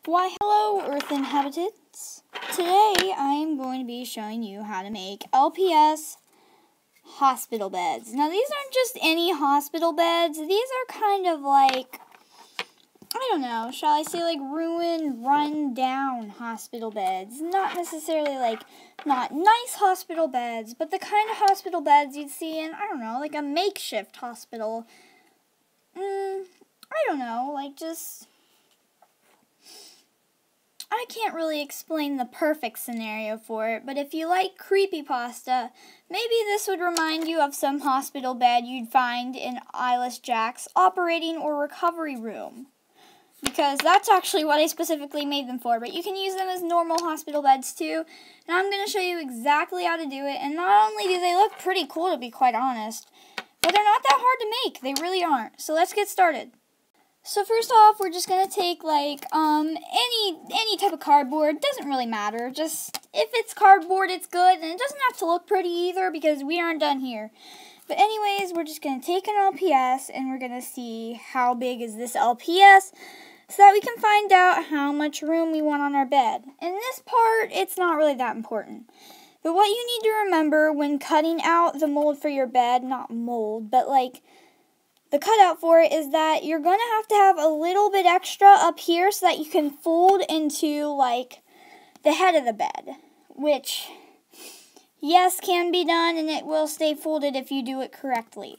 Why, hello, Earth inhabitants. Today, I am going to be showing you how to make LPS hospital beds. Now, these aren't just any hospital beds. These are kind of like, I don't know, shall I say like ruined, run-down hospital beds. Not necessarily like, not nice hospital beds, but the kind of hospital beds you'd see in, I don't know, like a makeshift hospital. I don't know, like just... I can't really explain the perfect scenario for it, but if you like creepypasta, maybe this would remind you of some hospital bed you'd find in Eyeless Jack's operating or recovery room. Because that's actually what I specifically made them for, but you can use them as normal hospital beds too. And I'm going to show you exactly how to do it, and not only do they look pretty cool to be quite honest, but they're not that hard to make. They really aren't. So let's get started. So first off, we're just going to take like any type of cardboard. Doesn't really matter. Just if it's cardboard, it's good. And it doesn't have to look pretty either because we aren't done here. But anyways, we're just going to take an LPS and we're going to see how big is this LPS so that we can find out how much room we want on our bed. In this part, it's not really that important. But what you need to remember when cutting out the mold for your bed, not mold, but like the cutout for it, is that you're going to have a little bit extra up here so that you can fold into, like, the head of the bed. Which, yes, can be done, and it will stay folded if you do it correctly.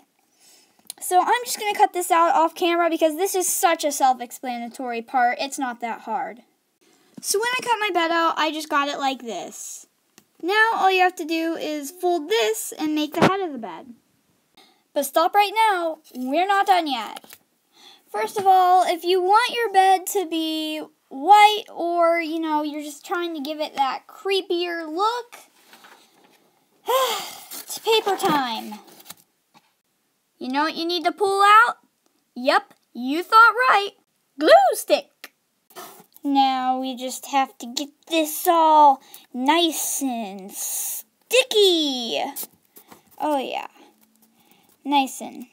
So I'm just going to cut this out off camera because this is such a self-explanatory part. It's not that hard. So when I cut my bed out, I just got it like this. Now all you have to do is fold this and make the head of the bed. But stop right now, we're not done yet. First of all, if you want your bed to be white or, you know, you're just trying to give it that creepier look, it's paper time. You know what you need to pull out? Yep, you thought right. Glue stick. Now we just have to get this all nice and sticky. Oh yeah. Nice and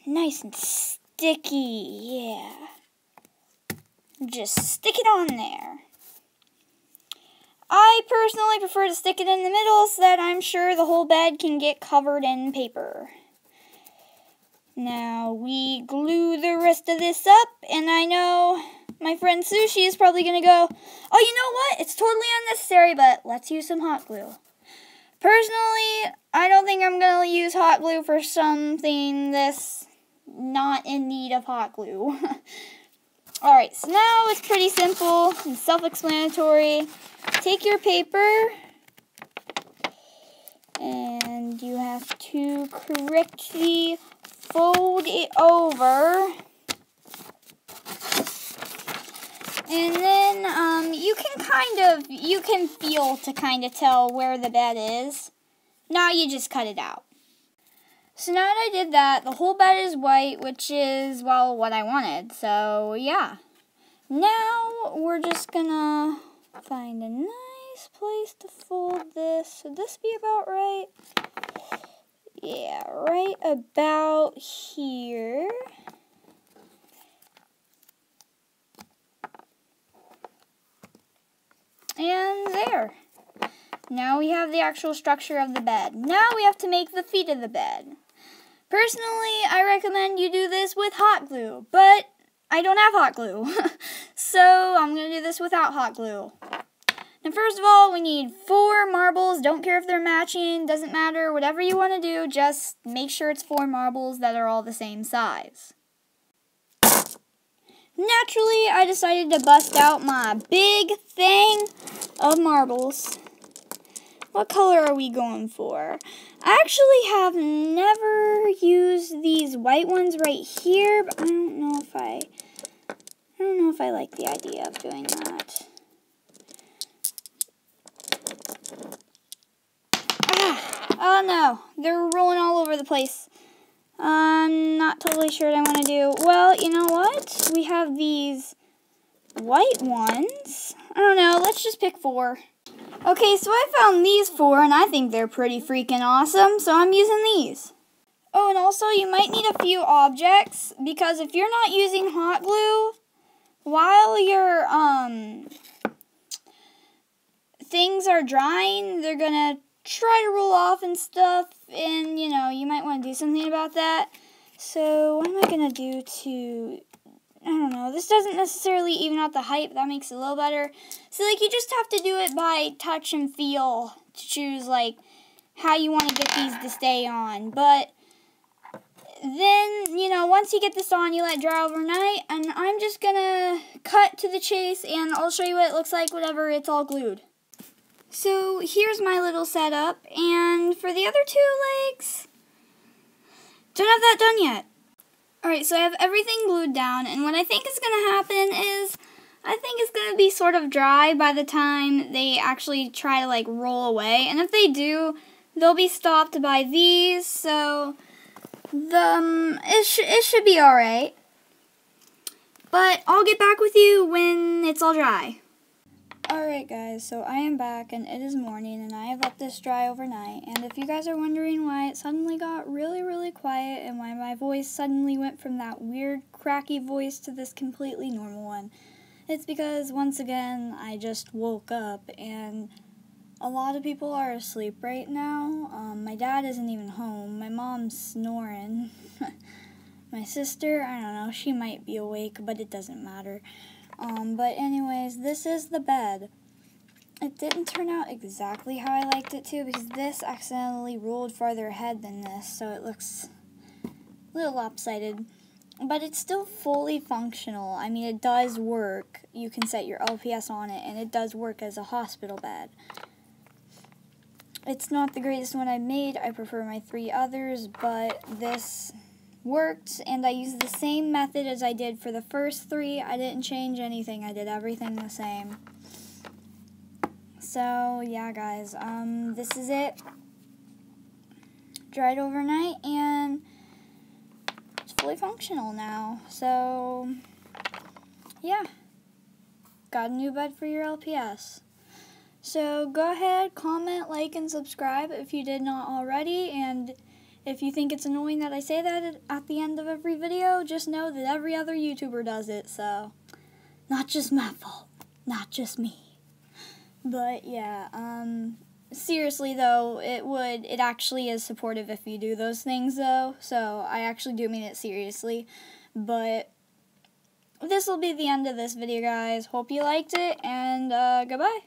sticky, yeah. Just stick it on there. I personally prefer to stick it in the middle so that I'm sure the whole bed can get covered in paper. Now we glue the rest of this up, and I know my friend Sushi is probably going to go, oh, you know what? It's totally unnecessary, but let's use some hot glue. Personally, I don't think I'm going to use hot glue for something this not in need of hot glue. Alright, so now it's pretty simple and self-explanatory. Take your paper and you have to correctly fold it over. And then you can feel to kind of tell where the bed is. Now you just cut it out. So now that I did that, the whole bed is white, which is, well, what I wanted. So, yeah. Now we're just gonna find a nice place to fold this. Should this be about right? Yeah, right about here. And there. Now we have the actual structure of the bed. Now we have to make the feet of the bed. Personally, I recommend you do this with hot glue, but I don't have hot glue. So I'm going to do this without hot glue. Now first of all, we need 4 marbles. Don't care if they're matching, doesn't matter. Whatever you want to do, just make sure it's 4 marbles that are all the same size. Naturally, I decided to bust out my big thing of marbles. What color are we going for? I actually have never used these white ones right here, but I don't know if I like the idea of doing that. Oh no, they're rolling all over the place. I'm not totally sure what I want to do. Well, you know what? We have these white ones. I don't know, let's just pick 4. Okay, so I found these 4, and I think they're pretty freaking awesome, so I'm using these. Oh, and also, you might need a few objects, because if you're not using hot glue, while you're things are drying, they're gonna try to roll off and stuff, and you know, you might want to do something about that. So what am I gonna do to, I don't know, this doesn't necessarily even out the height, but that makes it a little better. So like, you just have to do it by touch and feel to choose like how you want to get these to stay on. But then, you know, once you get this on, you let it dry overnight, and I'm just gonna cut to the chase, and I'll show you what it looks like whenever it's all glued. So here's my little setup, and for the other 2 legs, don't have that done yet. Alright, so I have everything glued down, and what I think is going to happen is, I think it's going to be sort of dry by the time they actually try to like roll away, and if they do, they'll be stopped by these, so it should be alright. But I'll get back with you when it's all dry. Alright guys, so I am back and it is morning and I have let this dry overnight, and if you guys are wondering why it suddenly got really quiet and why my voice suddenly went from that weird cracky voice to this completely normal one, it's because once again I just woke up and a lot of people are asleep right now. My dad isn't even home, my mom's snoring, my sister, I don't know, she might be awake but it doesn't matter. But anyways, this is the bed. It didn't turn out exactly how I liked it to because this accidentally rolled farther ahead than this, so it looks a little lopsided. But it's still fully functional. I mean, it does work. You can set your LPS on it, and it does work as a hospital bed. It's not the greatest one I've made. I prefer my 3 others, but this worked, and I used the same method as I did for the first 3. I didn't change anything. I did everything the same. So yeah guys, this is it. Dried overnight and it's fully functional now. So yeah, got a new bed for your LPS. So go ahead, comment, like, and subscribe if you did not already, and if you think it's annoying that I say that at the end of every video, just know that every other YouTuber does it, so not just my fault, not just me. But yeah, seriously though, it actually is supportive if you do those things though, so I actually do mean it seriously. But this will be the end of this video guys, hope you liked it, and goodbye.